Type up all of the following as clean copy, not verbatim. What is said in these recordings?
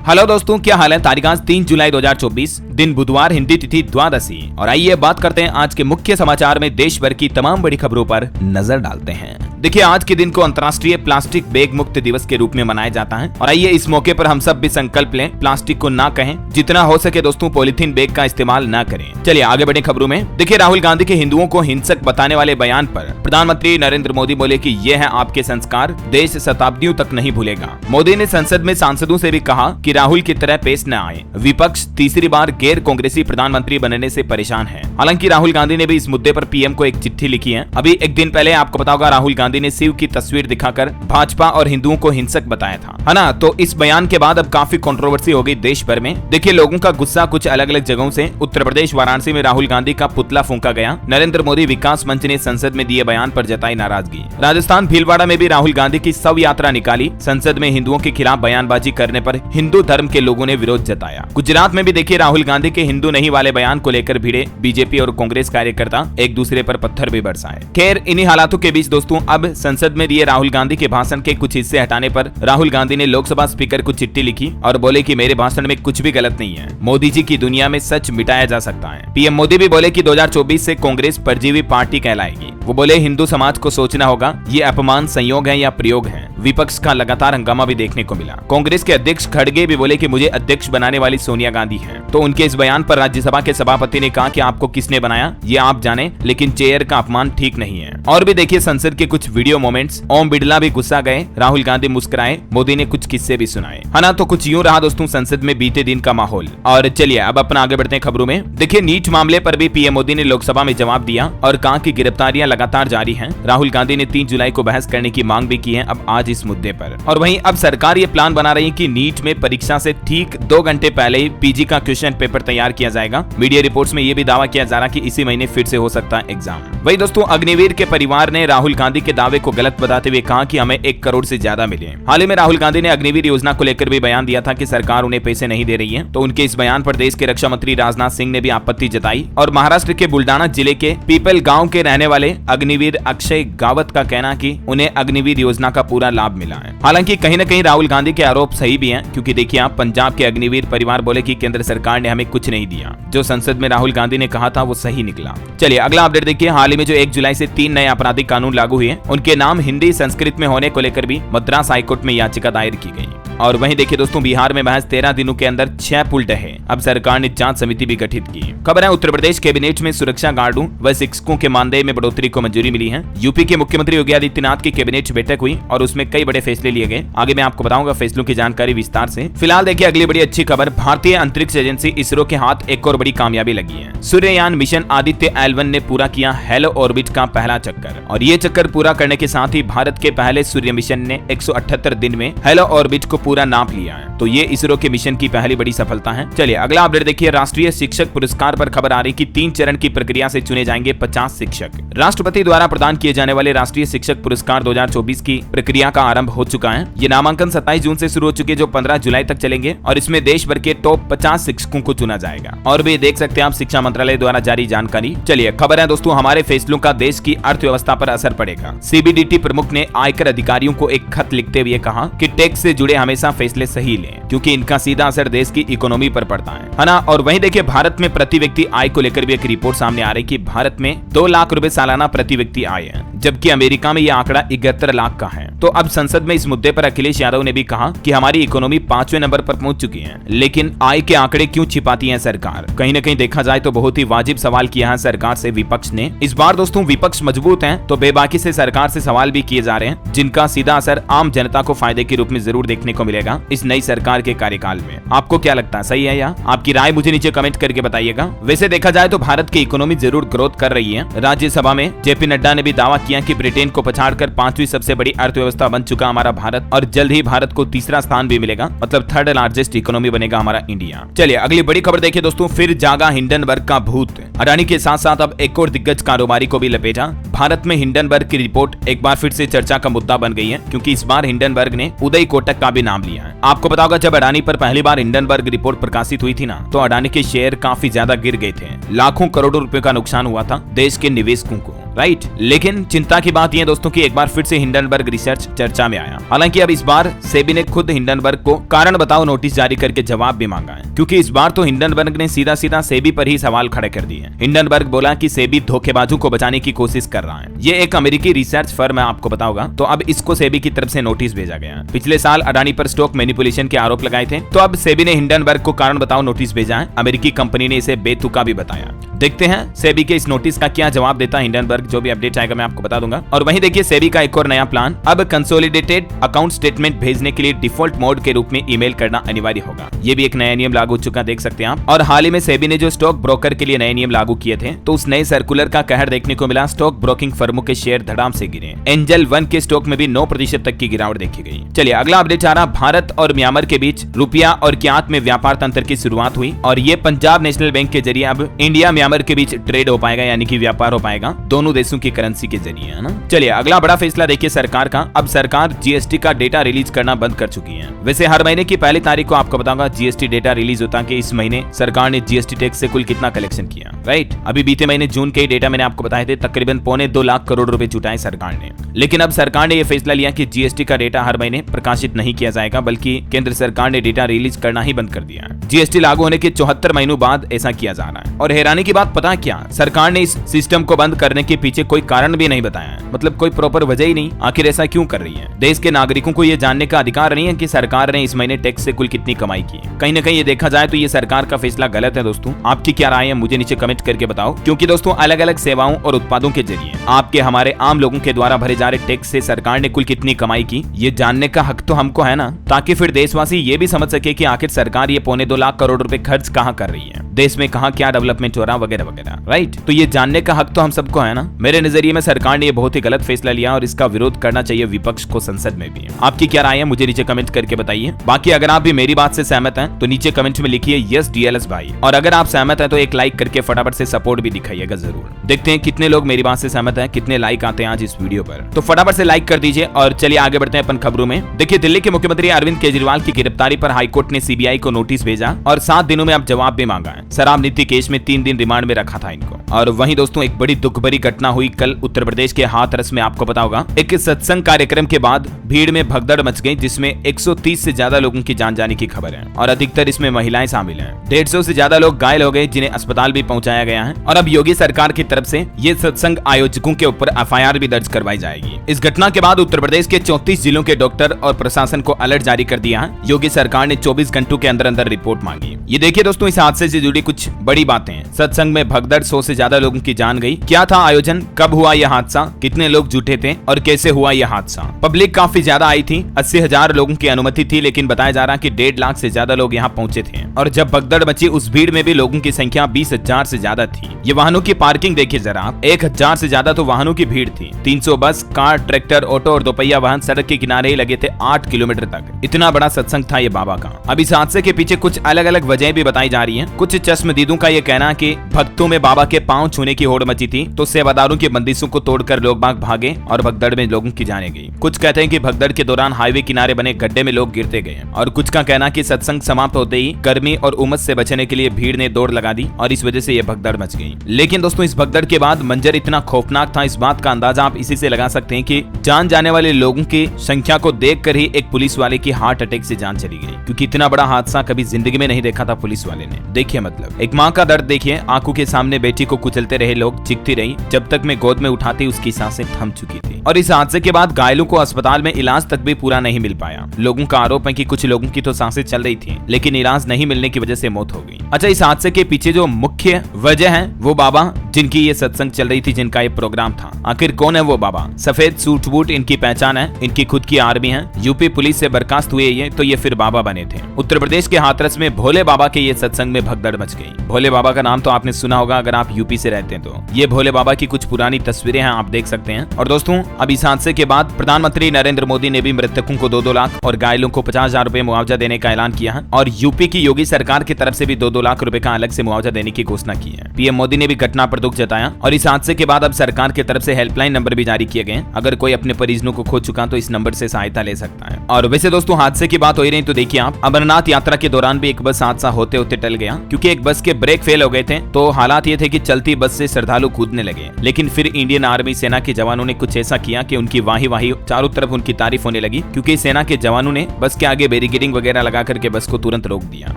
Hello दोस्तों, क्या हाल है। तारीख आज 3 जुलाई 2024, दिन बुधवार, हिंदी तिथि द्वादशी। और आइए बात करते हैं आज के मुख्य समाचार में देश भर की तमाम बड़ी खबरों पर नजर डालते हैं। देखिए, आज के दिन को अंतर्राष्ट्रीय प्लास्टिक बैग मुक्त दिवस के रूप में मनाया जाता है। और आइए इस मौके पर हम सब भी संकल्प लें, प्लास्टिक को ना कहें, जितना हो सके दोस्तों पॉलीथीन बैग का इस्तेमाल ना करें। चलिए आगे बढ़े खबरों में। देखिए, राहुल गांधी के हिंदुओं को हिंसक बताने वाले बयान पर प्रधानमंत्री नरेंद्र मोदी बोले कि ये है आपके संस्कार, देश शताब्दियों तक नहीं भूलेगा। मोदी ने संसद में सांसदों से भी कहा कि राहुल की तरह पेश न आए। विपक्ष तीसरी बार गैर कांग्रेसी प्रधानमंत्री बनने से परेशान है। हालांकि राहुल गांधी ने भी इस मुद्दे पर पीएम को एक चिट्ठी लिखी है। अभी एक दिन पहले आपको पता होगा, राहुल गांधी ने शिव की तस्वीर दिखाकर भाजपा और हिंदुओं को हिंसक बताया था, है ना। तो इस बयान के बाद अब काफी कंट्रोवर्सी हो गई देश भर में। देखिए, लोगों का गुस्सा कुछ अलग अलग जगहों से। उत्तर प्रदेश वाराणसी में राहुल गांधी का पुतला फूंका गया। नरेंद्र मोदी विकास मंच ने संसद में दिए बयान पर जताई नाराजगी। राजस्थान भीलवाड़ा में भी राहुल गांधी की शव यात्रा निकाली। संसद में हिंदुओं के खिलाफ बयानबाजी करने पर हिंदू धर्म के लोगों ने विरोध जताया। गुजरात में भी देखिए, राहुल गांधी के हिंदू नहीं वाले बयान को लेकर भिड़े बीजेपी और कांग्रेस कार्यकर्ता एक दूसरे पर पत्थर भी बरसाए। खैर, इन्हीं हालातों के बीच दोस्तों अब संसद में दिए राहुल गांधी के भाषण के कुछ हिस्से हटाने पर राहुल गांधी ने लोकसभा स्पीकर को चिट्ठी लिखी और बोले कि मेरे भाषण में कुछ भी गलत नहीं है। मोदी जी की दुनिया में सच मिटाया जा सकता है। पीएम मोदी भी बोले कि 2024 से कांग्रेस परजीवी पार्टी कहलाएगी। वो बोले हिंदू समाज को सोचना होगा, ये अपमान संयोग है या प्रयोग है। विपक्ष का लगातार हंगामा भी देखने को मिला। कांग्रेस के अध्यक्ष खड़गे भी बोले कि मुझे अध्यक्ष बनाने वाली सोनिया गांधी है। तो उनके इस बयान पर राज्यसभा के सभापति ने कहा कि आपको किसने बनाया ये आप जाने, लेकिन चेयर का अपमान ठीक नहीं है। और भी देखिए संसद के कुछ वीडियो मोमेंट्स। ओम बिड़ला भी गुस्सा गए, राहुल गांधी मुस्कुराए, मोदी ने कुछ किस्से भी सुनाए, है ना। तो कुछ यूं रहा दोस्तों संसद में बीते दिन का माहौल। और चलिए अब अपना आगे बढ़ते हैं खबरों में। देखिए, नीट मामले पर भी पीएम मोदी ने लोकसभा में जवाब दिया और कहा कि गिरफ्तारियां लगातार जारी हैं। राहुल गांधी ने 3 जुलाई को बहस करने की मांग भी की है अब आज इस मुद्दे पर। और वहीं अब सरकार ये प्लान बना रही है कि नीट में परीक्षा से ठीक 2 घंटे पहले ही पीजी का क्वेश्चन पेपर तैयार किया जाएगा। मीडिया रिपोर्ट्स में ये भी दावा किया जा रहा है कि इसी महीने फिर से हो सकता है एग्जाम। वही दोस्तों, अग्निवीर के परिवार ने राहुल गांधी के दावे को गलत बताते हुए कहा कि हमें 1 करोड़ से ज्यादा मिले। हाल ही में राहुल गांधी ने अग्निवीर योजना को लेकर भी बयान दिया था कि सरकार उन्हें पैसे नहीं दे रही है। तो उनके इस बयान पर देश के रक्षा मंत्री राजनाथ सिंह ने भी आपत्ति जताई। और महाराष्ट्र के बुल्डाना जिले के पीपल गांव के रहने वाले अग्निवीर अक्षय गावत का कहना कि उन्हें अग्निवीर योजना का पूरा लाभ मिला है। हालांकि कहीं न कहीं राहुल गांधी के आरोप सही भी हैं, क्योंकि देखिए आप पंजाब के अग्निवीर परिवार बोले कि केंद्र सरकार ने हमें कुछ नहीं दिया। जो संसद में राहुल गांधी ने कहा था वो सही निकला। चलिए अगला अपडेट देखिए। हाल ही में जो 1 जुलाई से 3 नए आपराधिक कानून लागू हुए, उनके नाम हिंदी संस्कृत में होने को लेकर भी मद्रास हाईकोर्ट में याचिका दायर की गई। और वहीं देखिए दोस्तों, बिहार में महज 13 दिनों के अंदर 6 पुल ढहे। अब सरकार ने जांच समिति भी गठित की। खबर है, उत्तर प्रदेश कैबिनेट में सुरक्षा गार्डों व शिक्षकों के मानदेय में बढ़ोतरी को मंजूरी मिली है। यूपी के मुख्यमंत्री योगी आदित्यनाथ की कैबिनेट बैठक हुई और उसमें कई बड़े फैसले लिए गए। आगे मैं आपको बताऊंगा फैसलों की जानकारी विस्तार से। फिलहाल देखिए अगली बड़ी अच्छी खबर, भारतीय अंतरिक्ष एजेंसी इसरो के हाथ एक और बड़ी कामयाबी लगी है। सूर्ययान मिशन आदित्य L1 ने पूरा किया हेलो ऑर्बिट का पहला चक्कर। और ये चक्कर पूरा करने के साथ ही भारत के पहले सूर्य मिशन ने 178 दिन में हेलो ऑर्बिट को पूरा नाप लिया है। तो ये इसरो के मिशन की पहली बड़ी सफलता है। चलिए अगला अपडेट देखिए। राष्ट्रीय शिक्षक पुरस्कार पर खबर आ रही कि 3 चरण की प्रक्रिया से चुने जाएंगे 50 शिक्षक। राष्ट्रपति द्वारा प्रदान किए जाने वाले राष्ट्रीय शिक्षक पुरस्कार 2024 की प्रक्रिया का आरंभ हो चुका है। ये नामांकन 27 जून से शुरू हो चुके, जो 15 जुलाई तक चलेंगे। और इसमें देश भर के टॉप 50 शिक्षकों को चुना जाएगा। और भी देख सकते हैं आप शिक्षा मंत्रालय द्वारा जारी जानकारी। चलिए खबर है दोस्तों, हमारे फैसलों का देश की अर्थव्यवस्था पर असर पड़ेगा। सीबीडीटी प्रमुख ने आयकर अधिकारियों को एक खत लिखते हुए कहा कि टैक्स से जुड़े हमेशा फैसले सही लें, क्योंकि इनका सीधा असर देश की इकोनॉमी पर पड़ता है ना। और वहीं देखिए भारत में प्रति व्यक्ति आय को लेकर भी एक रिपोर्ट सामने आ रही कि भारत में 2 लाख रुपए सालाना प्रति व्यक्ति आय है, जबकि अमेरिका में यह आंकड़ा 71 लाख का है। तो अब संसद में इस मुद्दे पर अखिलेश यादव ने भी कहा कि हमारी इकोनॉमी 5वें नंबर पर पहुंच चुकी है, लेकिन आय के आंकड़े क्यों छिपाती है सरकार। कहीं न कहीं देखा जाए तो बहुत ही वाजिब सवाल किया है सरकार से विपक्ष ने। इस बार दोस्तों विपक्ष मजबूत है, तो बेबाकी से सरकार से सवाल भी किए जा रहे हैं, जिनका सीधा असर आम जनता को फायदे के रूप में जरूर देखने को मिलेगा इस नई सरकार के कार्यकाल में। आपको क्या लगता है, सही है या? आपकी राय मुझे नीचे कमेंट करके बताइएगा। वैसे देखा जाए तो भारत की इकोनॉमी जरूर ग्रोथ कर रही है। राज्यसभा में जेपी नड्डा ने भी दावा किया कि ब्रिटेन को पछाड़कर 5वीं सबसे बड़ी अर्थव्यवस्था बन चुका हमारा भारत, और जल्द ही भारत को तीसरा स्थान भी मिलेगा, मतलब 3rd लार्जेस्ट इकोनॉमी बनेगा हमारा इंडिया। चलिए अगली बड़ी खबर देखिए दोस्तों, फिर जागा हिंडनबर्ग का भूत। अडानी के साथ साथ अब एक और दिग्गज कारोबारी को भी लपेटा। भारत में हिंडनबर्ग की रिपोर्ट एक बार फिर से चर्चा का मुद्दा बन गई है, क्योंकि इस बार हिंडनबर्ग ने उदय कोटक का भी नाम लिया है। आपको पता होगा जब अडानी पर पहली बार हिंडनबर्ग रिपोर्ट प्रकाशित हुई थी ना, तो अडानी के शेयर काफी ज्यादा गिर गए थे। लाखों करोड़ों रुपए का नुकसान हुआ था देश के निवेशकों को। राइट। लेकिन चिंता की बात यह दोस्तों कि एक बार फिर से हिंडनबर्ग रिसर्च चर्चा में आया। हालांकि अब इस बार सेबी ने खुद हिंडनबर्ग को कारण बताओ नोटिस जारी करके जवाब भी मांगा है, क्योंकि इस बार तो हिंडनबर्ग ने सीधा सीधा सेबी पर ही सवाल खड़े कर दिए। हिंडनबर्ग बोला कि सेबी धोखेबाजों को बचाने की कोशिश कर रहा है। ये एक अमेरिकी रिसर्च फर्म है, आपको बताऊंगा। तो अब इसको सेबी की तरफ से नोटिस भेजा गया। पिछले साल अडानी पर स्टॉक मैनिपुलेशन के आरोप लगाए थे, तो अब सेबी ने हिंडनबर्ग को कारण बताओ नोटिस भेजा है। अमेरिकी कंपनी ने इसे बेतुका भी बताया। देखते हैं सेबी के इस नोटिस का क्या जवाब देता है हिंडनबर्ग। जो भी अपडेट आएगा मैं आपको बता दूंगा। और वहीं देखिए सेबी का एक और नया प्लान, अब कंसोलिडेटेड अकाउंट स्टेटमेंट भेजने के लिए डिफॉल्ट मोड के रूप में ईमेल करना अनिवार्य होगा। ये भी एक नया नियम लागू हो चुका, देख सकते हैं आप। और हाल ही में सेबी ने जो स्टॉक ब्रोकर के लिए नए नियम लागू किए थे, तो उस नए सर्कुलर का कहर देखने को मिला। स्टॉक ब्रोकिंग फर्मों के शेयर धड़ाम से गिरे। एंजल वन के स्टॉक में भी 9% तक की गिरावट देखी गई। चलिए अगला अपडेट आ रहा, भारत और म्यांमार के बीच रुपया और क्यात में व्यापार तंत्र की शुरुआत हुई और ये पंजाब नेशनल बैंक के जरिए अब इंडिया म्यांमार के बीच ट्रेड हो पाएगा, यानी कि व्यापार हो पाएगा दोनों देशों की करेंसी के जरिए, है ना। चलिए अगला बड़ा फैसला देखिए सरकार का। अब सरकार जीएसटी का डेटा रिलीज करना बंद कर चुकी है। वैसे हर महीने की पहली तारीख को आपको बताऊंगा जीएसटी डेटा रिलीज होता कि इस महीने सरकार ने जीएसटी टैक्स से कुल कितना कलेक्शन किया, राइट। अभी बीते महीने जून के डेटा मैंने आपको बताए थे, तकरीबन 2.25 लाख करोड़ रुपए जुटाए सरकार ने। लेकिन अब सरकार ने यह फैसला लिया कि जीएसटी का डेटा हर महीने प्रकाशित नहीं किया जाएगा, बल्कि केंद्र सरकार ने डेटा रिलीज करना ही बंद कर दिया है। जीएसटी लागू होने के 74 महीनों बाद ऐसा किया जा रहा है। और हैरानी की बात पता क्या, सरकार ने इस सिस्टम को बंद करने के पीछे कोई कारण भी नहीं बताया है, मतलब कोई प्रॉपर वजह ही नहीं। आखिर ऐसा क्यों कर रही है? देश के नागरिकों को यह जानने का अधिकार नहीं है कि सरकार ने इस महीने टैक्स से कुल कितनी कमाई की। कहीं ना कहीं ये देखा जाए तो ये सरकार का फैसला गलत है। दोस्तों आपकी क्या राय है मुझे नीचे कमेंट करके बताओ, क्योंकि दोस्तों अलग अलग सेवाओं और उत्पादों के जरिए आपके हमारे आम लोगों के द्वारा भरे जा रहे टैक्स से सरकार ने कुल कितनी कमाई की, ये जानने का हक तो हमको है ना, ताकि फिर देशवासी ये भी समझ सके कि आखिर सरकार ये 2.25 लाख करोड़ रुपए खर्च कहाँ कर रही है, देश में कहाँ क्या डेवलपमेंट हो रहा वगैरह वगैरह, राइट। तो ये जानने का हक तो हम सबको है ना। मेरे नजरिए में सरकार ने ये बहुत ही गलत फैसला लिया और इसका विरोध करना चाहिए विपक्ष को संसद में भी। आपकी क्या राय है मुझे नीचे कमेंट करके बताइए। बाकी अगर आप भी मेरी बात से सहमत हैं तो नीचे कमेंट में लिखिए यस डीएलएस भाई, और अगर आप सहमत हैं तो एक लाइक करके फटाफट से सपोर्ट भी दिखाइएगा जरूर। देखते हैं कितने लोग मेरी बात से सहमत हैं, कितने लाइक आते हैं आज इस वीडियो पर। तो फटाफट से लाइक कर दीजिए और चलिए आगे बढ़ते हैं अपन खबरों में। देखिए दिल्ली के मुख्यमंत्री अरविंद केजरीवाल की गिरफ्तारी पर हाईकोर्ट ने सीबीआई को नोटिस भेजा और 7 दिनों में अब जवाब भी मांगा है। शराब नीति केस में 3 दिन रिमांड में रखा था इनको। और वहीं दोस्तों एक बड़ी दुख भरी घटना हुई कल उत्तर प्रदेश के हाथरस में। आपको पता होगा एक सत्संग कार्यक्रम के बाद भीड़ में भगदड़ मच गई, जिसमें 130 से ज्यादा लोगों की जान जाने की खबर है और अधिकतर इसमें महिलाएं शामिल हैं। 150 से ज्यादा लोग घायल हो गए, जिन्हें अस्पताल भी पहुंचाया गया है। और अब योगी सरकार की तरफ से ये सत्संग आयोजकों के ऊपर एफआईआर भी दर्ज करवाई जाएगी। इस घटना के बाद उत्तर प्रदेश के 34 जिलों के डॉक्टर और प्रशासन को अलर्ट जारी कर दिया है। योगी सरकार ने 24 घंटों के अंदर अंदर रिपोर्ट मांगी। ये देखिए दोस्तों इस हादसे से जुड़ी कुछ बड़ी बातें। सत्संग में भगदड़, 100 से ज्यादा लोगों की जान गई। क्या था आयोजन, कब हुआ यह हादसा, कितने लोग जुटे थे और कैसे हुआ यह हादसा। पब्लिक काफी ज्यादा आई थी, 80,000 लोगों की अनुमति थी, लेकिन बताया जा रहा कि 1.5 लाख से ज्यादा लोग यहाँ पहुंचे थे। और जब भगदड़ मची उस भीड़ में भी लोगों की संख्या 20,000 से ज्यादा थी। ये वाहनों की पार्किंग देखिए जरा आप, 1,000 से ज्यादा तो वाहनों की भीड़ थी। 300 बस, कार, ट्रैक्टर, ऑटो और दोपहिया वाहन सड़क के किनारे ही लगे थे 8 किलोमीटर तक। इतना बड़ा सत्संग था ये बाबा का। अब इस हादसे के पीछे कुछ अलग अलग वजह भी बताई जा रही है। कुछ चश्मदीदों का ये कहना है कि भक्तों में बाबा के पांव छूने की होड़ मची थी, तो सेवादारों की बंदिशों को तोड़कर लोग बाग भागे और भगदड़ में लोगों की जाने गई। कुछ कहते हैं कि भगदड़ के दौरान हाईवे किनारे बने गड्ढे में लोग गिरते गए और कुछ का कहना कि सत्संग समाप्त होते ही गर्मी और उमस से बचने के लिए भीड़ ने दौड़ लगा दी और इस वजह से यह भगदड़ मच गई। लेकिन दोस्तों इस भगदड़ के बाद मंजर इतना खौफनाक था, इस बात का अंदाजा आप इसी से लगा सकते हैं कि जान जाने वाले लोगों की संख्या को देखकर ही एक पुलिस वाले की हार्ट अटैक से जान चली गई, क्योंकि इतना बड़ा हादसा कभी जिंदगी में नहीं देखा था पुलिस वाले ने। देखिए मतलब एक माँ का दर्द देखिए, आंखों के सामने बेटी को कुचलते रहे लोग, चीखती रही, जब तक मैं गोद में उठाती उसकी सांसें थम चुकी थी। और इस हादसे के बाद घायलों को अस्पताल में इलाज तक भी पूरा नहीं मिल पाया। लोगों का आरोप है कि कुछ लोगों की तो सांसें चल रही थी, लेकिन इलाज नहीं मिलने की वजह से मौत हो गई। अच्छा, इस हादसे के पीछे जो मुख्य वजह है वो बाबा जिनकी ये सत्संग चल रही थी, जिनका ये प्रोग्राम था। आखिर कौन है वो बाबा? सफेद सूट बूट इनकी पहचान है, इनकी खुद की आर्मी है। यूपी पुलिस से बर्खास्त हुए ये, तो ये फिर बाबा बने थे। उत्तर प्रदेश के हाथरस में भोले बाबा के ये सत्संग में भगदड़ मच गई। भोले बाबा का नाम तो आपने सुना होगा अगर आप यूपी से रहते हैं तो। ये भोले बाबा की कुछ पुरानी तस्वीरें हैं, आप देख सकते हैं। और दोस्तों अब इस हादसे के बाद प्रधानमंत्री नरेंद्र मोदी ने भी मृतकों को 2-2 लाख और घायलों को 50,000 रुपए मुआवजा देने का ऐलान किया है। और यूपी की योगी सरकार की तरफ से भी 2-2 लाख रुपए का अलग से मुआवजा देने की घोषणा की है। पीएम मोदी ने भी घटना पर दुख जताया और इस हादसे के बाद अब सरकार की तरफ से हेल्पलाइन नंबर भी जारी किए गए। अगर कोई अपने परिजनों को खो चुका तो इस नंबर से सहायता ले सकता है। और वैसे दोस्तों हादसे की बात हो ही रही तो देखिए आप, अमरनाथ यात्रा के दौरान भी एक बस हादसा होते होते टल गया, क्योंकि एक बस के ब्रेक फेल हो गए थे, तो हालात ये थे कि चलती बस से श्रद्धालु कूदने लगे। लेकिन फिर इंडियन आर्मी सेना के जवानों ने कुछ ऐसा किया कि उनकी वाही चारों तरफ उनकी तारीफ होने लगी, क्योंकि सेना के जवानों ने बस के आगे बैरिकेडिंग वगैरह लगा करके बस को तुरंत रोक दिया।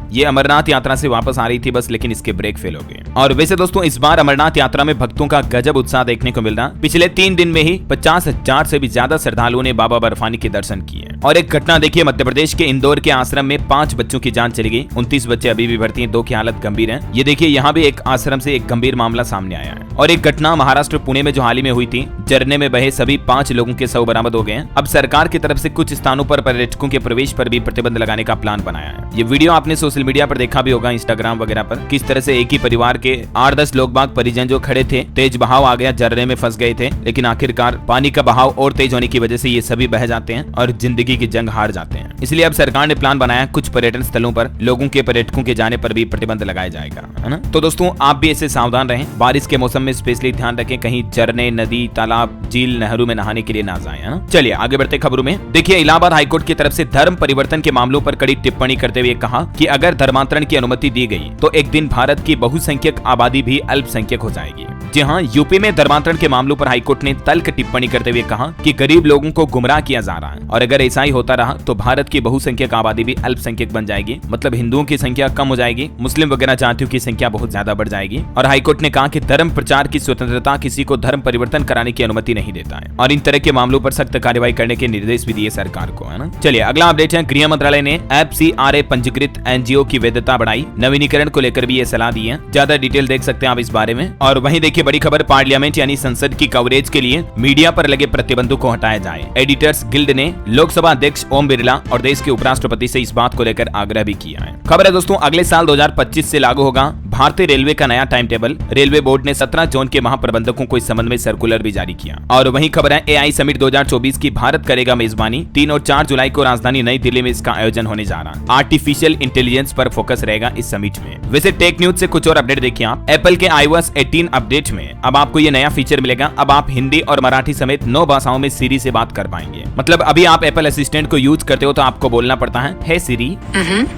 ये अमरनाथ यात्रा से वापस आ रही थी बस, लेकिन इसके ब्रेक फेल हो गए। और वैसे दोस्तों इस बार अमरनाथ यात्रा में भक्तों का गजब उत्साह देखने को मिल रहा। पिछले 3 दिन में ही 50,000 से भी ज्यादा श्रद्धालुओं ने बाबा बर्फानी के दर्शन किए। और एक घटना देखिए, मध्य प्रदेश के इंदौर के आश्रम में 5 बच्चों की जान चली गई। 29 बच्चे अभी भी भर्ती हैं, 2 की हालत गंभीर है। ये देखिए यहाँ भी एक आश्रम से एक गंभीर मामला सामने आया है। और एक घटना महाराष्ट्र पुणे में जो हाल ही में हुई थी, झरने में बहे सभी 5 लोगों के शव बरामद हो गए हैं। अब सरकार की तरफ से कुछ स्थानों पर पर्यटकों के प्रवेश पर भी प्रतिबंध लगाने का प्लान बनाया है। ये वीडियो आपने सोशल मीडिया पर देखा भी होगा, इंस्टाग्राम वगैरह पर, किस तरह से एक ही परिवार के 8-10 लोग बाग परिजन जो खड़े थे, तेज बहाव आ गया, झरने में फंस गए थे। लेकिन आखिरकार पानी का बहाव और तेज होने की वजह से ये सभी बह जाते हैं और जिंदगी की जंग हार जाते हैं। इसलिए अब सरकार ने प्लान बनाया, कुछ पर्यटन स्थलों पर लोगों के पर्यटकों के जाने पर भी प्रतिबंध लगाया जाएगा, है ना। तो दोस्तों आप भी ऐसे सावधान रहें, बारिश के मौसम में स्पेशली ध्यान रखें, कहीं झरने, नदी, तालाब, झील, नहरों में नहाने के लिए ना जाएं, है ना। चलिए आगे बढ़ते खबरों में। देखिए इलाहाबाद हाईकोर्ट की तरफ से धर्म परिवर्तन के मामलों पर कड़ी टिप्पणी करते हुए कहा कि अगर धर्मांतरण की अनुमति दी गई तो एक दिन भारत की बहुसंख्यक आबादी भी अल्पसंख्यक हो जाएगी। जी हाँ, यूपी में धर्मांतरण के मामलों पर हाईकोर्ट ने तल्ख टिप्पणी करते हुए कहा कि गरीब लोगों को गुमराह किया जा रहा है और अगर ऐसा ही होता रहा तो भारत की बहुसंख्यक आबादी भी अल्पसंख्यक बन जाएगी। मतलब हिंदुओं की संख्या कम हो जाएगी, मुस्लिम वगैरह जातियों की संख्या बहुत ज्यादा बढ़ जाएगी। और हाईकोर्ट ने कहा कि धर्म प्रचार की स्वतंत्रता किसी को धर्म परिवर्तन कराने की अनुमति नहीं देता है और इन तरह के मामलों पर सख्त कार्रवाई करने के निर्देश भी दिए सरकार को, है ना। चलिए अगला अपडेट है, गृह मंत्रालय ने FCRA पंजीकृत NGO की वैधता बढ़ाई, नवीनीकरण को लेकर भी ये सलाह दी है। ज्यादा डिटेल देख सकते हैं आप इस बारे में। और वहीं देखिए बड़ी खबर, पार्लियामेंट यानी संसद की कवरेज के लिए मीडिया पर लगे प्रतिबंधों को हटाया जाए। एडिटर्स गिल्ड ने लोकसभा अध्यक्ष ओम बिरला और देश के उपराष्ट्रपति से इस बात को लेकर आग्रह भी किया है। खबर है दोस्तों, अगले साल 2025 से लागू होगा भारतीय रेलवे का नया टाइम टेबल। रेलवे बोर्ड ने 17 जोन के महाप्रबंधकों को इस संबंध में सर्कुलर भी जारी किया। और वहीं खबर है, AI समिट 2024 की भारत करेगा मेजबानी। 3 और 4 जुलाई को राजधानी नई दिल्ली में इसका आयोजन होने जा रहा। आर्टिफिशियल इंटेलिजेंस पर फोकस रहेगा इस समिट में। वैसे टेक न्यूज से कुछ और अपडेट देखिए आप। एप्पल के iOS 18 अपडेट में अब आपको ये नया फीचर मिलेगा। अब आप हिंदी और मराठी समेत 9 भाषाओं में सीरी से बात कर पाएंगे। मतलब अभी आप एप्पल असिस्टेंट को यूज करते हो तो आपको बोलना पड़ता है हे सीरी,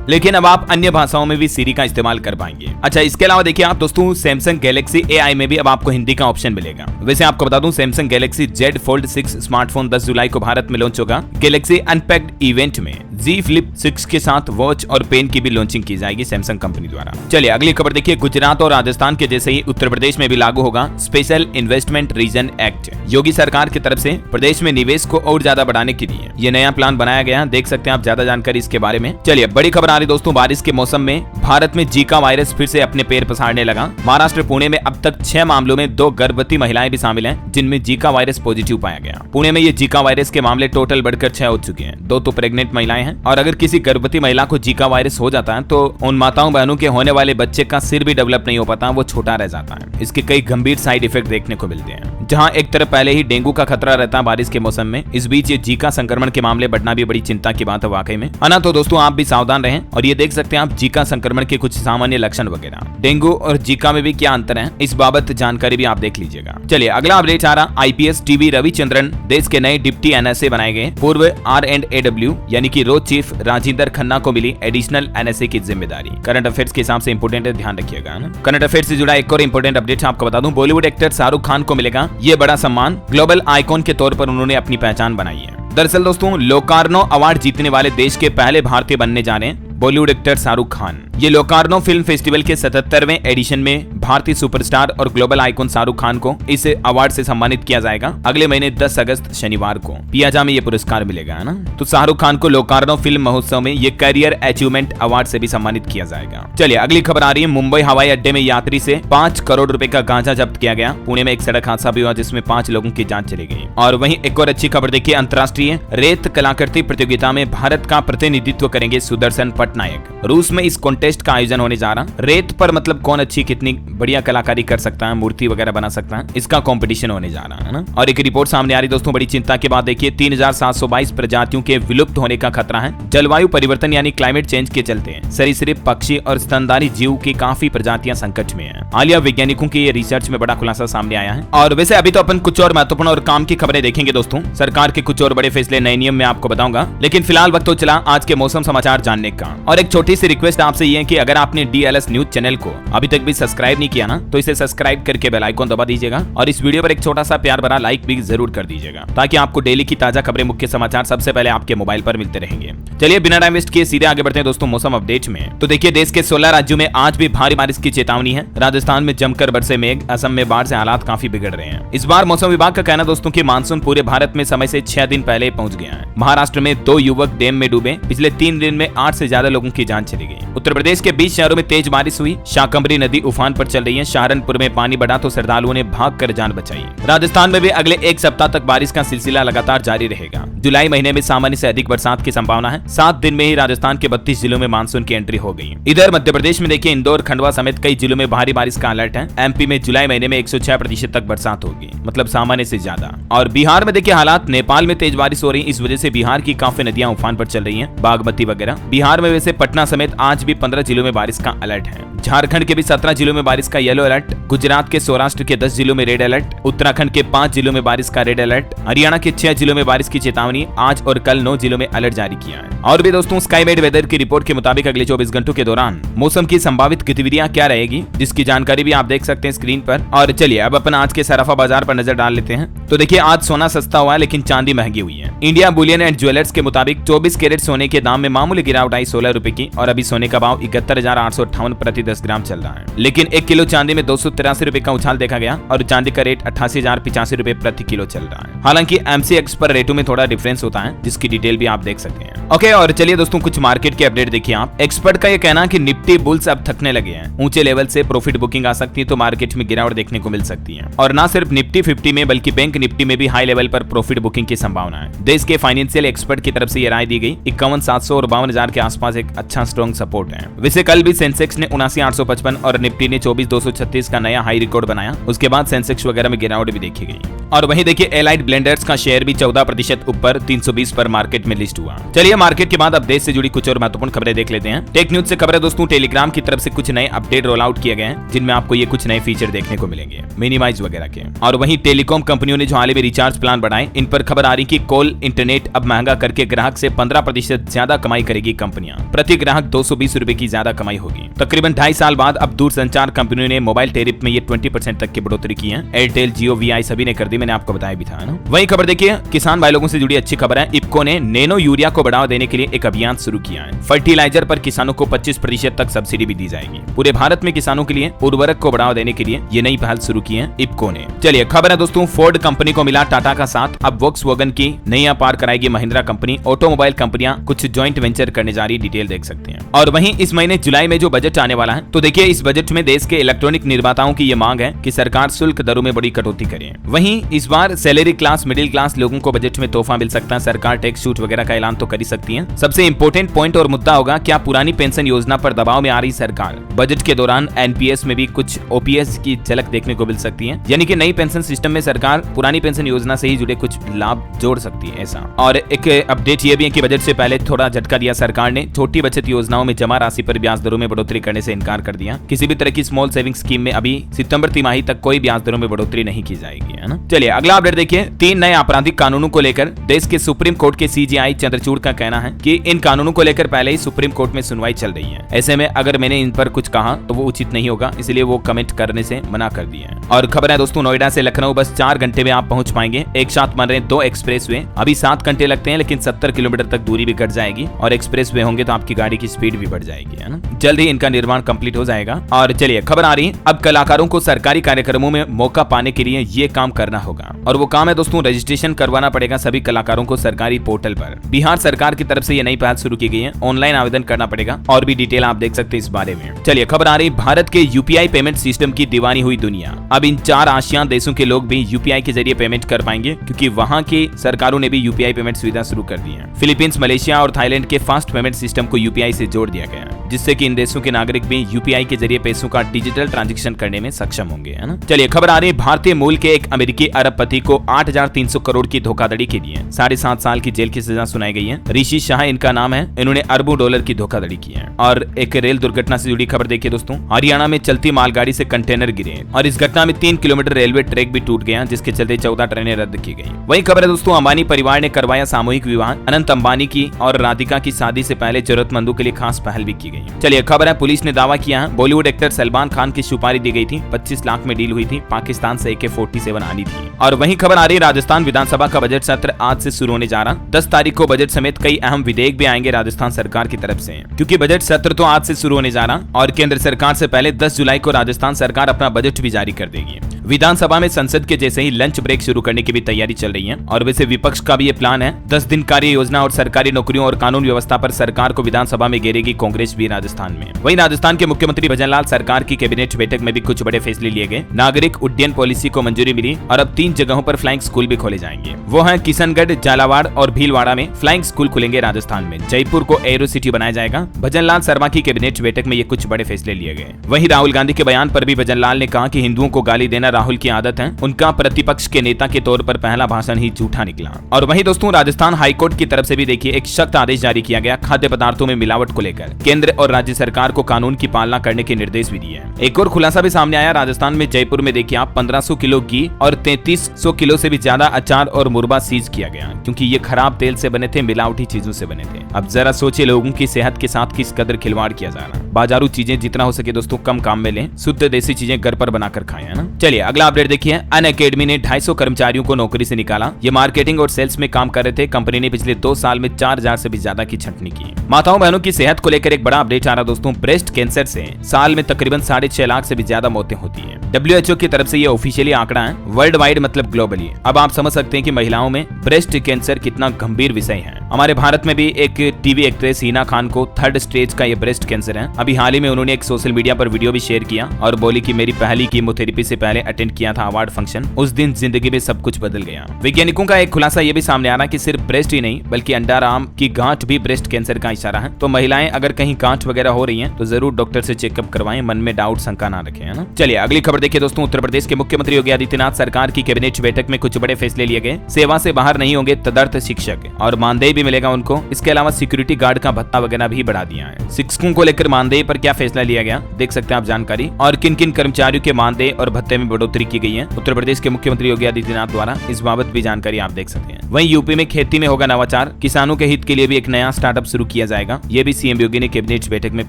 लेकिन अब आप अन्य भाषाओं में भी सीरी का इस्तेमाल कर पाएंगे। अच्छा, इसके अलावा देखिए आप दोस्तों, सैमसंग गैलेक्सी AI में भी अब आपको हिंदी का ऑप्शन मिलेगा। वैसे आपको बता दूं, Samsung Galaxy Z Fold 6 smartphone 10 जुलाई को भारत में लॉन्च होगा। गैलेक्सी अनपैक्ड इवेंट में Z Flip 6 के साथ वॉच और पेन की भी लॉन्चिंग की जाएगी सैमसंग कंपनी द्वारा। चलिए अगली खबर देखिए, गुजरात और राजस्थान के जैसे ही उत्तर प्रदेश में भी लागू होगा स्पेशल इन्वेस्टमेंट रीजन एक्ट। योगी सरकार की तरफ से प्रदेश में निवेश को और ज्यादा बढ़ाने के लिए ये नया प्लान बनाया गया। देख सकते हैं आप ज्यादा जानकारी इसके बारे में। चलिए बड़ी खबर आ रही दोस्तों, बारिश के मौसम में भारत में जीका वायरस फिर से अपने पैर पसारने लगा। महाराष्ट्र पुणे में अब तक 6 मामलों में 2 गर्भवती महिलाएं भी शामिल हैं जिनमें जीका वायरस पॉजिटिव पाया गया। पुणे में ये जीका वायरस के मामले टोटल बढ़कर 6 हो चुके हैं। 2 तो प्रेग्नेंट महिलाएं हैं और अगर किसी गर्भवती महिला को जीका वायरस हो जाता है तो उन माताओं बहनों के होने वाले बच्चे का सिर भी डेवलप नहीं हो पाता, वो छोटा रह जाता है। इसके कई गंभीर साइड इफेक्ट देखने को मिलते हैं। जहां एक तरफ पहले ही डेंगू का खतरा रहता है बारिश के मौसम में, इस बीच ये जीका संक्रमण के मामले बढ़ना भी बड़ी चिंता की बात है वाकई में, है ना। तो दोस्तों आप भी सावधान रहें और ये देख सकते हैं आप जीका संक्रमण के कुछ सामान्य लक्षण वगैरह। डेंगू और जीका में भी क्या अंतर है, इस बाबत जानकारी भी आप देख लीजिएगा। चलिए अगला अपडेट आ रहा, IPS TV रविचंद्रन देश के नए डिप्टी NSA बनाए गए। पूर्व R&AW यानी कि रोड चीफ राजिंदर खन्ना को मिली एडिशनल NSA की जिम्मेदारी। करंट अफेयर्स के हिसाब से इंपोर्टेंट है, ध्यान रखिएगा ना। करंट अफेयर्स से जुड़ा एक और इंपोर्टेंट अपडेट आपको बता दूं, बॉलीवुड एक्टर शाहरुख खान को मिलेगा ये बड़ा सम्मान। ग्लोबल आइकॉन के तौर पर उन्होंने अपनी पहचान बनाई है। दरअसल दोस्तों, लोकार्नो अवार्ड जीतने वाले देश के पहले भारतीय बनने जा रहे हैं बॉलीवुड एक्टर शाहरुख खान। ये लोकार्नो फिल्म फेस्टिवल के 77वें एडिशन में भारतीय सुपरस्टार और ग्लोबल आइकॉन शाहरुख खान को इस अवार्ड से सम्मानित किया जाएगा। अगले महीने 10 अगस्त शनिवार को पियाजा में ये पुरस्कार मिलेगा, है ना। तो शाहरुख खान को लोकार्नो फिल्म महोत्सव में ये करियर अचीवमेंट अवार्ड से भी सम्मानित किया जाएगा। चलिए अगली खबर आ रही है, मुंबई हवाई अड्डे में यात्री से 5 करोड़ रुपए का गांजा जब्त किया गया। पुणे में एक सड़क हादसा भी हुआ जिसमें 5 लोगों की जान चली गई। और वहीं एक और अच्छी खबर देखिए, अंतर्राष्ट्रीय रेत कलाकृति प्रतियोगिता में भारत का प्रतिनिधित्व करेंगे सुदर्शन पटनायक। रूस में इस कॉन्टेस्ट का आयोजन होने जा रहा। रेत पर मतलब कौन अच्छी कितनी बढ़िया कलाकारी कर सकता है, मूर्ति वगैरह बना सकता है, इसका कंपटीशन होने जा रहा है ना। और एक रिपोर्ट सामने आ रही दोस्तों, बड़ी चिंता के बाद देखिए 3722 प्रजातियों के विलुप्त होने का खतरा है। जलवायु परिवर्तन यानी क्लाइमेट चेंज के चलते सरीसृप, पक्षी और स्तनधारी जीव की काफी प्रजातियां संकट में हैं। हालिया वैज्ञानिकों की ये रिसर्च में बड़ा खुलासा सामने आया है। और वैसे अभी तो अपन कुछ और महत्वपूर्ण और काम की खबरें देखेंगे दोस्तों, सरकार के कुछ और बड़े फैसले, नए नियम में आपको बताऊंगा। लेकिन फिलहाल वक्त तो चला आज के मौसम समाचार जानने का। और एक छोटी सी रिक्वेस्ट आपसे ये है कि अगर आपने DLS न्यूज चैनल को अभी तक भी सब्सक्राइब नहीं किया ना, तो इसे सब्सक्राइब करके बेल आइकन दबा दीजिएगा और इस वीडियो पर एक छोटा सा प्यार भरा लाइक भी जरूर कर दीजिएगा, ताकि आपको डेली की ताजा खबरें, मुख्य समाचार सबसे पहले आपके मोबाइल पर मिलते रहेंगे। चलिए बिना टाइम वेस्ट किए सीधे आगे बढ़ते हैं दोस्तों मौसम अपडेट में। तो देखिए, देश के 16 राज्यों में आज भी भारी बारिश की चेतावनी है। राजस्थान में जमकर बरसे मेघ, असम में बाढ़ से हालात काफी बिगड़ रहे हैं। इस बार मौसम विभाग का कहना दोस्तों कि मानसून पूरे भारत में समय से 6 दिन पहले पहुंच गया है। महाराष्ट्र में 2 युवक डैम में डूबे, पिछले 3 दिन में 8 से ज्यादा लोगों की जान चली गई। उत्तर प्रदेश के 20 शहरों में तेज बारिश हुई। शाकंभरी नदी उफान पर चल रही है। सहारनपुर में पानी बढ़ा तो श्रद्धालुओं ने भागकर जान बचाई। राजस्थान में भी अगले 1 सप्ताह तक बारिश का सिलसिला लगातार जारी रहेगा। जुलाई महीने में सामान्य से अधिक बरसात की संभावना है। 7 दिन में ही राजस्थान के 32 जिलों में मानसून की एंट्री हो गई। इधर मध्य प्रदेश में देखिए, इंदौर, खंडवा समेत कई जिलों में भारी बारिश का अलर्ट है। MP में जुलाई महीने में 106% तक बरसात होगी, मतलब सामान्य से ज्यादा। और बिहार में देखिए हालात, नेपाल में तेज बारिश हो रही है, इस वजह से बिहार की काफी नदियां उफान पर चल रही हैं, बागमती वगैरह। बिहार में वैसे पटना समेत आज भी 15 जिलों में बारिश का अलर्ट है। झारखंड के भी 17 जिलों में बारिश का येलो अलर्ट। गुजरात के सौराष्ट्र के 10 जिलों में रेड अलर्ट। उत्तराखंड के 5 जिलों में बारिश का रेड अलर्ट। हरियाणा के 6 जिलों में बारिश की चेतावनी। आज और कल 9 जिलों में अलर्ट जारी किया है। और भी दोस्तों, स्काईमेड वेदर की रिपोर्ट के मुताबिक अगले 24 घंटों के दौरान मौसम की संभावित गतिविधियां क्या रहेगी, जिसकी जानकारी भी आप देख सकते हैं स्क्रीन पर। और चलिए अब अपन आज के सराफा बाजार पर नजर डाल लेते हैं। तो देखिए, आज सोना सस्ता हुआ है, लेकिन चांदी महंगी हुई है। इंडिया बुलियन एंड ज्वेलर्स के मुताबिक 24 कैरेट सोने के दाम में मामूली गिरावट आई 16 रुपए की, और अभी सोने का भाव 71,858 प्रति 10 ग्राम चल रहा है। लेकिन 1 किलो चांदी में 283 रुपए का उछाल देखा गया, और चांदी का रेट 88,085 रुपए प्रति किलो चल रहा है। हालांकि MCX पर रेटों में थोड़ा डिफरेंस होता है, जिसकी डिटेल भी आप देख सकते हैं। ओके, और चलिए दोस्तों कुछ मार्केट के अपडेट देखिए आप। एक्सपर्ट का ये कहना है कि निफ्टी बुल्स अब थकने लगे हैं। ऊंचे लेवल से प्रॉफिट बुकिंग आ सकती है, तो मार्केट में गिरावट देखने को मिल सकती है। और ना सिर्फ निफ्टी 50 में, बल्कि बैंक निफ्टी में भी हाई लेवल पर प्रॉफिट बुकिंग की संभावना है। देश के फाइनेंशियल एक्सपर्ट की तरफ से ये राय दी गई। 51,700 और 52,000 के आसपास एक अच्छा स्ट्रॉन्ग सपोर्ट है। वैसे कल भी सेंसेक्स ने 79,855 और निफ्टी ने 24,236 का नया हाई रिकॉर्ड बनाया। उसके बाद सेंसेक्स वगैरह में गिरावट भी देखी गई। और वहीं देखिए, एलाइड ब्लेंडर्स का शेयर भी 14% ऊपर 320 पर मार्केट में लिस्ट हुआ। चलिए मार्केट के बाद अब देश से जुड़ी कुछ और महत्वपूर्ण खबरें देख लेते हैं। टेक न्यूज से खबरें दोस्तों, टेलीग्राम की तरफ से कुछ नए अपडेट रोल आउट किए गए हैं, जिनमें आपको ये कुछ नए फीचर देखने को मिलेंगे, मिनिमाइज वगैरह के। और वहीं टेलीकॉम कंपनियों ने जो हाल ही में रिचार्ज प्लान बढ़ाए, इन पर खबर आ रही कि कॉल इंटरनेट अब महंगा करके ग्राहक से 15% ज्यादा कमाई करेगी कंपनियां। प्रति ग्राहक 220 रुपए की ज्यादा कमाई होगी। तकरीबन 2.5 साल बाद अब दूरसंचार कंपनियों ने मोबाइल टेरिफ में ये 20% तक की बढ़ोतरी की है। एयरटेल, जियो, VI सभी ने कर दी, मैंने आपको बताया भी था ना। वही खबर देखिए, किसान भाई लोगों से जुड़ी अच्छी खबर है। इफ्को ने नैनो यूरिया को बढ़ावा देने के लिए एक अभियान शुरू किया है। फर्टिलाइजर पर किसानों को 25% तक सब्सिडी भी दी जाएगी। पूरे भारत में किसानों के लिए उर्वरक को बढ़ावा देने के लिए ये नई पहल शुरू की है इफ्को ने। चलिए खबर है दोस्तों, फोर्ड कंपनी को मिला टाटा का साथ। अब वोक्सवैगन की नैया पार कराएगी महिंद्रा कंपनी। ऑटोमोबाइल कंपनियां कुछ ज्वाइंट वेंचर करने जा रही, डिटेल देख सकते हैं। और वहीं इस महीने जुलाई में जो बजट आने वाला है, तो देखिए इस बजट में देश के इलेक्ट्रॉनिक निर्माताओं की ये मांग है कि सरकार शुल्क दरों में बड़ी कटौती करे। वहीं इस बार सैलरी क्लास, मिडिल क्लास लोगों को बजट में तोहफा मिल सकता है। सरकार टैक्स छूट वगैरह का ऐलान तो कर ही सकती है। सबसे इंपॉर्टेंट पॉइंट और मुद्दा होगा, क्या पुरानी पेंशन योजना पर दबाव में आ रही सरकार। बजट के दौरान NPS में भी कुछ OPS की झलक देखने को मिल सकती है, यानी कि नई पेंशन सिस्टम में सरकार पुरानी पेंशन योजना से ही जुड़े कुछ लाभ जोड़ सकती है ऐसा। और एक अपडेट ये भी है कि बजट से पहले थोड़ा झटका दिया सरकार ने। छोटी बचत योजनाओं में जमा राशि पर ब्याज दरों में बढ़ोतरी करने से इनकार कर दिया। किसी भी तरह की स्मॉल सेविंग स्कीम में अभी सितंबर तिमाही तक कोई ब्याज दरों में बढ़ोतरी नहीं की जाएगी, है ना। चलिए अगला अपडेट देखिए। 3 नए आपराधिक कानूनों को लेकर देश के सुप्रीम कोर्ट के CJI चंद्रचूड़ का कहना है कि इन कानूनों को लेकर पहले ही सुप्रीम कोर्ट में सुनवाई चल रही है। ऐसे में अगर मैंने इन पर कुछ कहा तो वो उचित नहीं होगा, इसलिए वो कमेंट करने से मना कर दिया है। और खबर है दोस्तों, नोएडा से लखनऊ बस 4 घंटे में आप पहुंच पाएंगे। एक साथ बन रहे 2 एक्सप्रेसवे। अभी 7 घंटे लगते हैं, लेकिन 70 किलोमीटर तक दूरी भी घट जाएगी। और एक्सप्रेसवे होंगे तो आपकी गाड़ी की स्पीड भी बढ़ जाएगी, है ना। जल्द ही इनका निर्माण कंप्लीट हो जाएगा। और चलिए खबर आ रही है, अब कलाकारों को सरकारी कार्यक्रमों में मौका पाने के लिए ये काम करना होगा। और वो काम है दोस्तों, रजिस्ट्रेशन करवाना पड़ेगा सभी कलाकारों को सरकारी पोर्टल पर। बिहार सरकार की तरफ से ये नई पहल शुरू की गई है। ऑनलाइन आवेदन करना पड़ेगा, और भी डिटेल आप देख सकते हैं इस बारे में। चलिए खबर आ रही, भारत के UPI पेमेंट सिस्टम की दीवानी हुई दुनिया। अब इन 4 आसियान देशों के लोग भी UPI के जरिए पेमेंट कर पाएंगे, क्योंकि वहां की सरकारों ने भी UPI पेमेंट सुविधा शुरू कर दी है। फिलीपींस, मलेशिया और थाईलैंड के फास्ट पेमेंट सिस्टम को UPI से जोड़ दिया गया है, जिससे कि इन देशों के नागरिक भी UPI के जरिए पैसों का डिजिटल ट्रांजैक्शन करने में सक्षम होंगे, है ना। चलिए खबर आ रही है, भारतीय मूल के एक अमेरिकी अरबपति को 8,300 करोड़ की धोखाधड़ी के लिए 7.5 साल की जेल की सजा सुनाई गई है। ऋषि शाह इनका नाम है। इन्होंने अरबों डॉलर की धोखाधड़ी की है। और एक रेल दुर्घटना से जुड़ी खबर देखिए दोस्तों, हरियाणा में चलती मालगाड़ी से कंटेनर गिरे और इस घटना में 3 किलोमीटर रेलवे ट्रैक भी टूट गया, जिसके चलते 14 ट्रेनें रद्द की गई। वही खबर है दोस्तों, अंबानी परिवार ने करवाया सामूहिक विवाह। अनंत अंबानी की और राधिका की शादी से पहले जरूरतमंदों के लिए खास पहल भी की गई। चलिए खबर है, पुलिस ने दावा किया है बॉलीवुड एक्टर सलमान खान की सुपारी दी गई थी, 25 लाख में डील हुई थी, पाकिस्तान से AK-47 आनी थी। और वही खबर आ रही, राजस्थान विधानसभा का बजट सत्र आज से शुरू होने जा रहा। 10 तारीख को बजट समेत कई अहम विधेयक भी आएंगे राजस्थान सरकार की तरफ से, क्योंकि बजट सत्र तो आज से शुरू होने जा रहा और केंद्र सरकार से पहले 10 जुलाई को राजस्थान सरकार अपना बजट भी जारी कर देगी। विधानसभा में संसद के जैसे ही लंच ब्रेक शुरू करने की भी तैयारी चल रही है और वैसे विपक्ष का भी ये प्लान है। 10 दिन कार्य योजना और सरकारी नौकरियों और कानून व्यवस्था पर सरकार को विधानसभा में घेरेगी कांग्रेस भी राजस्थान में। वहीं राजस्थान के मुख्यमंत्री भजनलाल सरकार की कैबिनेट बैठक में भी कुछ बड़े फैसले लिए गए। नागरिक उड्डयन पॉलिसी को मंजूरी मिली और अब 3 जगहों पर फ्लाइंग स्कूल भी खोले जाएंगे। वो है किशनगढ़, झालावाड़ और भीलवाड़ा में फ्लाइंग स्कूल खुलेंगे राजस्थान में। जयपुर को एरो सिटी बनाया जाएगा। भजनलाल शर्मा की कैबिनेट बैठक में ये कुछ बड़े फैसले लिए गए। वहीं राहुल गांधी के बयान पर भी भजनलाल ने कहा कि हिंदुओं को गाली देना राहुल की आदत है। उनका प्रतिपक्ष के नेता के तौर पर पहला भाषण ही झूठा निकला। और वहीं दोस्तों, राजस्थान हाईकोर्ट की तरफ से भी देखिए एक सख्त आदेश जारी किया गया खाद्य पदार्थों में मिलावट को लेकर। केंद्र और राज्य सरकार को कानून की पालना करने के निर्देश भी दिए। एक और खुलासा भी सामने आया, राजस्थान में जयपुर में देखिए आप 1500 किलो घी और 3300 किलो से भी ज्यादा अचार और मुरबा सीज किया गया, क्योंकि ये खराब तेल से बने थे, मिलावटी चीजों से बने थे। अब जरा सोचिए लोगों की सेहत के साथ किस कदर खिलवाड़ किया जा रहा है। बाजारू चीजें जितना हो सके दोस्तों कम काम में लें, शुद्ध देसी चीजें घर पर बनाकर खाएं, है ना। चलिए अगला अपडेट देखिए, अनअकैडमी ने 250 कर्मचारियों को नौकरी से निकाला। ये मार्केटिंग और सेल्स में काम कर रहे थे। कंपनी ने पिछले 2 साल में 4000 से भी ज्यादा की छंटनी की। माताओं बहनों की सेहत को लेकर एक बड़ा अपडेट आ रहा दोस्तों, ब्रेस्ट कैंसर से साल में तकरीबन 6.5 लाख से भी ज्यादा मौतें होती हैं। WHO की तरफ से ये ऑफिशियली आंकड़ा है, वर्ल्ड वाइड मतलब ग्लोबली। अब आप समझ सकते हैं कि महिलाओं में ब्रेस्ट कैंसर कितना गंभीर विषय है। हमारे भारत में भी एक टीवी एक्ट्रेस हिना खान को 3rd स्टेज का ये ब्रेस्ट कैंसर है। अभी हाल ही में उन्होंने एक सोशल मीडिया पर वीडियो भी शेयर किया और बोली कि मेरी पहली कीमोथेरेपी से पहले अटेंड किया था अवार्ड फंक्शन, उस दिन जिंदगी में सब कुछ बदल गया। वैज्ञानिकों का एक खुलासा ये भी सामने आ रहा कि सिर्फ ब्रेस्ट ही नहीं बल्कि अंडरआर्म की गांठ भी ब्रेस्ट कैंसर का इशारा है। तो महिलाएं अगर कहीं गांठ वगैरह हो रही हैं तो जरूर डॉक्टर से चेकअप करवाएं, मन में डाउट शंका ना रखें, है ना। चलिए अगली खबर देखिए दोस्तों, उत्तर प्रदेश के मुख्यमंत्री योगी आदित्यनाथ सरकार की कैबिनेट बैठक में कुछ बड़े फैसले लिए गए। सेवा से बाहर नहीं होंगे तदर्थ शिक्षक और मानदेय भी मिलेगा उनको। इसके अलावा सिक्योरिटी गार्ड का भत्ता वगैरह भी बढ़ा दिया है। शिक्षकों को लेकर मानदेय पर क्या फैसला लिया गया देख सकते हैं आप जानकारी, और किन किन कर्मचारियों के मानदेय और भत्ते में बढ़ोतरी की गई है उत्तर प्रदेश के मुख्यमंत्री योगी आदित्यनाथ द्वारा, इस बाबत भी जानकारी आप देख सकते हैं। वहीं यूपी में खेती में होगा नवाचार, किसानों के हित के लिए भी एक नया स्टार्टअप शुरू किया जाएगा। ये भी सीएम योगी ने कैबिनेट बैठक में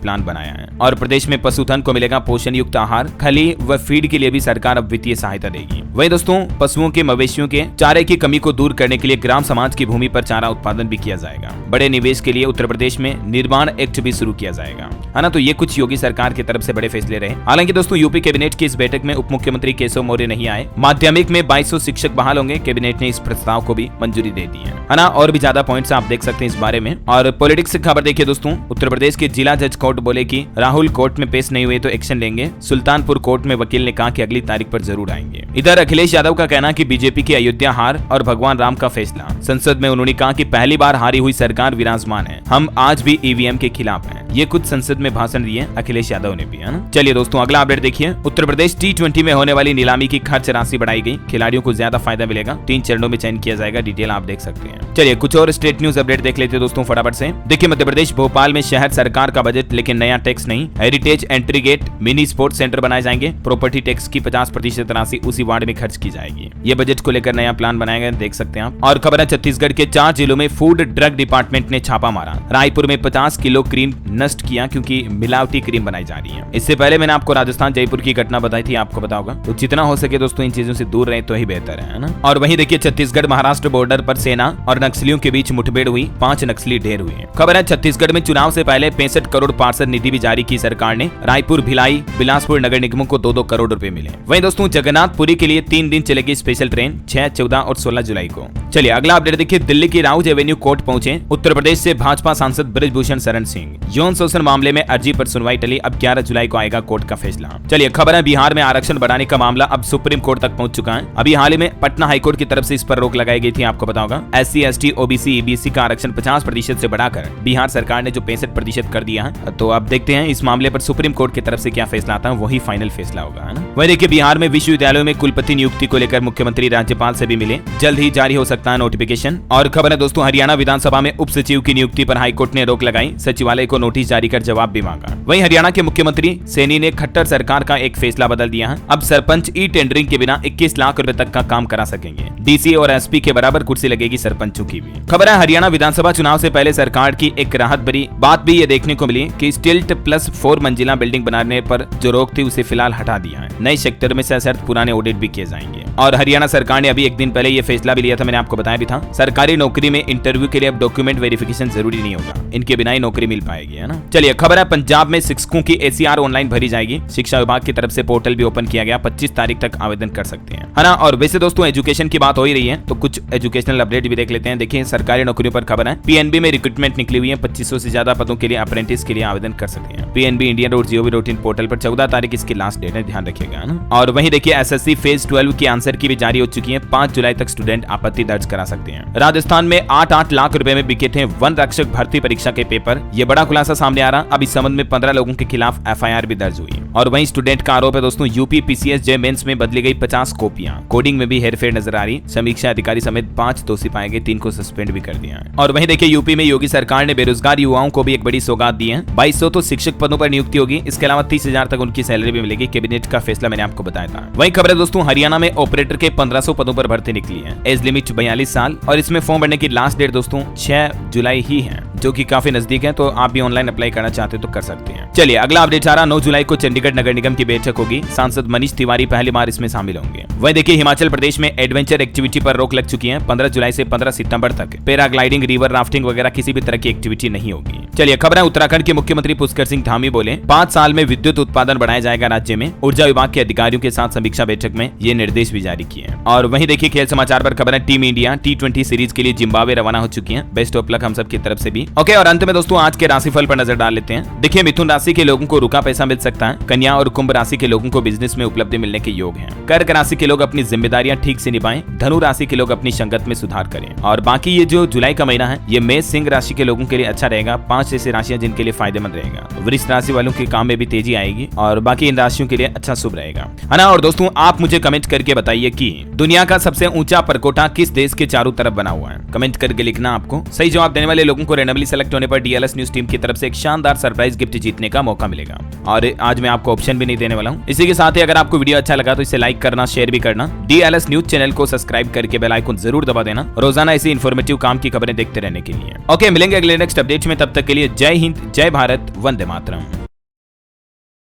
प्लान बनाया है। और प्रदेश में पशुधन को मिलेगा पोषण युक्त आहार, खली व फीड के लिए भी सरकार अब वित्तीय सहायता देगी। वहीं दोस्तों, पशुओं के मवेशियों के चारे की कमी को दूर करने के लिए ग्राम समाज की भूमि पर चारा उत्पादन भी किया जाएगा। बड़े निवेश के लिए उत्तर प्रदेश में निर्माण एक्ट भी शुरू किया जाएगा, है ना। तो ये कुछ योगी सरकार की तरफ से बड़े फैसले रहे। हालांकि दोस्तों, यूपी कैबिनेट की इस बैठक में उप मुख्यमंत्री केशव मौर्य नहीं आए। माध्यमिक में 2200 शिक्षक बहाल होंगे, कैबिनेट ने इस प्रस्ताव को भी मंजूरी दे दी है ना। और भी ज्यादा पॉइंट्स आप देख सकते हैं इस बारे में। और पॉलिटिक्स की खबर देखिए दोस्तों, उत्तर प्रदेश के जिला जज कोर्ट बोले कि राहुल कोर्ट में पेश नहीं हुए तो एक्शन लेंगे। सुल्तानपुर कोर्ट में वकील ने कहा कि अगली तारीख पर जरूर आएंगे। इधर अखिलेश यादव का कहना कि बीजेपी की अयोध्या हार और भगवान राम का फैसला। संसद में उन्होंने कहा कि पहली बार हारी हुई सरकार विराजमान है, हम आज भी ईवीएम के खिलाफ हैं। ये कुछ संसद में भाषण दिए अखिलेश यादव ने भी, है ना। चलिए दोस्तों अगला अपडेट देखिए, उत्तर प्रदेश T20 में होने वाली नीलामी की खर्च राशि बढ़ाई गई, खिलाड़ियों को ज्यादा फायदा मिलेगा। 3 चरणों में चयन किया जाएगा, डिटेल आप देख सकते हैं। चलिए कुछ और स्टेट न्यूज अपडेट देख लेते हैं दोस्तों फटाफट से। देखिए मध्य प्रदेश भोपाल में शहर सरकार का बजट लेकिन नया टैक्स नहीं। Heritage entry gate mini sports centre बनाए जाएंगे। प्रॉपर्टी टैक्स की 50% राशि उसी वार्ड में खर्च की जाएगी। ये बजट को लेकर नया प्लान बनाया गया, देख सकते हैं आप। और खबर है छत्तीसगढ़ के 4 जिलों में फूड ड्रग डिपार्टमेंट ने छापा मारा। रायपुर में 50 किलो क्रीम नष्ट किया क्योंकि मिलावटी क्रीम बनाई जा रही है। इससे पहले मैंने आपको राजस्थान जयपुर की घटना बताई थी, आपको पता होगा। तो जितना हो सके दोस्तों इन चीजों से दूर रहे तो ही बेहतर है ना। और वहीं देखिए छत्तीसगढ़ महाराष्ट्र बॉर्डर पर सेना और नक्सलियों के बीच मुठभेड़ हुई, 5 नक्सली ढेर हुए। खबर है छत्तीसगढ़ में चुनाव से पहले 65 करोड़ पार्षद निधि भी जारी की सरकार ने। रायपुर, भिलाई, बिलासपुर नगर निगमों को 2-2 करोड़ रुपए मिले। वहीं दोस्तों जगन्नाथपुरी के लिए 3 दिन चलेगी स्पेशल ट्रेन 6, 14 और 16 जुलाई को। चलिए अगला अपडेट देखिए, दिल्ली की राउज एवेन्यू कोर्ट पहुंचे उत्तर प्रदेश से भाजपा सांसद ब्रजभूषण शरण सिंह। यौन शोषण मामले में अर्जी पर सुनवाई टली, अब 11 जुलाई को आएगा कोर्ट का फैसला। चलिए खबर है, बिहार में आरक्षण बढ़ाने का मामला अब सुप्रीम कोर्ट तक पहुंच चुका है। अभी हाल ही में पटना हाईकोर्ट की तरफ से इस पर रोक लगाई गई थी, आपको पता होगा। SC ST OBC EBC का आरक्षण 50% से बढ़ाकर बिहार सरकार ने जो 65% कर दिया है। तो अब देखते हैं इस मामले पर सुप्रीम कोर्ट की तरफ से क्या फैसला आता है, वही फाइनल फैसला होगा, है ना। वही देखिए, बिहार में विश्वविद्यालयों में कुलपति नियुक्ति को लेकर मुख्यमंत्री राज्यपाल से भी मिले, जल्द ही जारी हो सकता है नोटिफिकेशन। और खबर है दोस्तों, हरियाणा विधानसभा में उप सचिव की नियुक्ति पर हाईकोर्ट ने रोक लगाई, सचिवालय को नोटिस जारी कर जवाब भी मांगा। वहीं हरियाणा के मुख्यमंत्री सैनी ने खट्टर सरकार का एक फैसला बदल दिया है। अब सरपंच ई टेंडरिंग के बिना 21 लाख रुपए तक का काम करा सकेंगे। DC और SP के बराबर कुर्सी लगेगी सरपंचों की भी। खबर है, हरियाणा विधानसभा चुनाव से पहले सरकार की एक राहत भरी बात भी ये देखने को मिली कि स्टिल्ट प्लस 4 मंजिला बिल्डिंग बनाने पर जो रोक थी उसे फिलहाल हटा दिया है। नए सेक्टर में सशर्त पुराने ऑडिट भी किए जाएंगे। और हरियाणा सरकार ने अभी एक दिन पहले ये फैसला भी लिया था, मैंने आपको बताया भी था। सरकारी नौकरी में इंटरव्यू के लिए अब डॉक्यूमेंट वेरिफिकेशन जरूरी नहीं होगा, इनके बिना ही नौकरी मिल पाएगी, है ना। चलिए खबर है, पंजाब में शिक्षकों की ACR ऑनलाइन भरी जाएगी। शिक्षा विभाग की तरफ से पोर्टल भी ओपन किया गया, 25 तारीख तक आवेदन कर सकते हैं, है ना। और वैसे दोस्तों एजुकेशन की बात हो ही रही है तो कुछ एजुकेशनल अपडेट भी देख लेते हैं। देखिए सरकारी नौकरियों पर खबर है, PNB में रिक्रूटमेंट निकली हुई है। 2500 से ज्यादा पदों के लिए अप्रेंटिस के लिए आवेदन कर सकते हैं। PNB-India.gov.in पोर्टल पर 14 तारीख इसकी लास्ट डेट है, ध्यान रखिएगा, ना। और वहीं देखिए SSC फेज 12 की आंसर की भी जारी हो चुकी है। 5 जुलाई तक स्टूडेंट आपत्ति दर्ज करा सकते हैं। राजस्थान में 8-8 लाख रुपए में बिके थे वन रक्षक भर्ती परीक्षा के पेपर, ये बड़ा खुलासा सामने आ रहा। अब इस संबंध में 15 लोगों के खिलाफ FIR भी दर्ज हुई। और वहीं स्टूडेंट का आरोप है दोस्तों, UP PCS JEE मेंस में बदली गई 50 कॉपियां, कोडिंग में भी हेरफेर नजर आ रही। समीक्षा अधिकारी समेत 5 दोषी पाए गए, 3 को सस्पेंड भी कर दिया है। और वहीं देखिए यूपी में योगी सरकार ने बेरोजगार युवाओं को भी एक बड़ी सौगात दी है। 2200 तो शिक्षक पदों पर नियुक्ति होगी, इसके अलावा 30,000 तक उनकी सैलरी भी मिलेगी। कैबिनेट का फैसला मैंने आपको बताया था। वहीं खबर है दोस्तों, हरियाणा में ऑपरेटर के 1500 पदों पर भर्ती निकली है। एज लिमिट 42 साल और इसमें फॉर्म भरने की लास्ट डेट दोस्तों 6 जुलाई ही है, जो कि काफी नजदीक है। तो आप भी ऑनलाइन अप्लाई करना चाहते हो तो कर सकते हैं। चलिए अगला अपडेट आ रहा, 9 जुलाई को चंडीगढ़ नगर निगम की बैठक होगी। सांसद मनीष तिवारी पहली बार इसमें शामिल होंगे। वहीं देखिए हिमाचल प्रदेश में एडवेंचर एक्टिविटी पर रोक लग चुकी है। 15 जुलाई से 15 सितंबर तक पैराग्लाइडिंग, रिवर राफ्टिंग वगैरह किसी भी तरह की एक्टिविटी नहीं होगी। चलिए खबर है, उत्तराखंड के मुख्यमंत्री पुष्कर सिंह धामी बोले 5 साल में विद्युत उत्पादन बढ़ाया जाएगा राज्य में। ऊर्जा विभाग के अधिकारियों के साथ समीक्षा बैठक में ये निर्देश भी जारी किए। और वहीं देखिए खेल समाचार पर खबर है, टीम इंडिया T20 सीरीज के लिए जिम्बाब्वे रवाना हो चुकी है। बेस्ट ऑफ लक हम सब की तरफ से भी। ओके, और अंत में दोस्तों आज के राशिफल पर नजर डाल लेते हैं। देखिए मिथुन राशि के लोगों को रुका पैसा मिल सकता है। कन्या और कुंभ राशि के लोगों को बिजनेस में उपलब्धि मिलने के योग हैं। कर्क राशि के लोग अपनी जिम्मेदारियां ठीक से निभाएं। धनु राशि के लोग अपनी संगत में सुधार करें। और बाकी ये जो जुलाई का महीना है ये मेष सिंह राशि के लोगों के लिए अच्छा रहेगा। 5 ऐसी राशियां जिनके लिए फायदेमंद रहेगा। वृश्चिक राशि वालों के काम में भी तेजी आएगी और बाकी इन राशियों के लिए अच्छा शुभ रहेगा, है ना। और दोस्तों आप मुझे कमेंट करके बताइए कि दुनिया का सबसे ऊंचा परकोटा किस देश के चारों तरफ बना हुआ है। कमेंट करके लिखना। आपको सही जवाब देने वाले लोगों को रैंडमली सेलेक्ट होने पर DLS न्यूज टीम की तरफ से एक शानदार सरप्राइज गिफ्ट जीतने का मौका मिलेगा। और आज मैं आपको ऑप्शन भी नहीं देने वाला हूँ। इसी के साथ ही अगर आपको वीडियो अच्छा लगा तो इसे लाइक करना, शेयर भी करना। DLS न्यूज चैनल को सब्सक्राइब करके बेल आइकन जरूर दबा देना, रोजाना ऐसी इन्फॉर्मेटिव काम की खबरें देखते रहने के लिए। ओके, मिलेंगे अगले नेक्स्ट अपडेट में, तब तक के लिए जय हिंद, जय भारत, वंदे मातरम।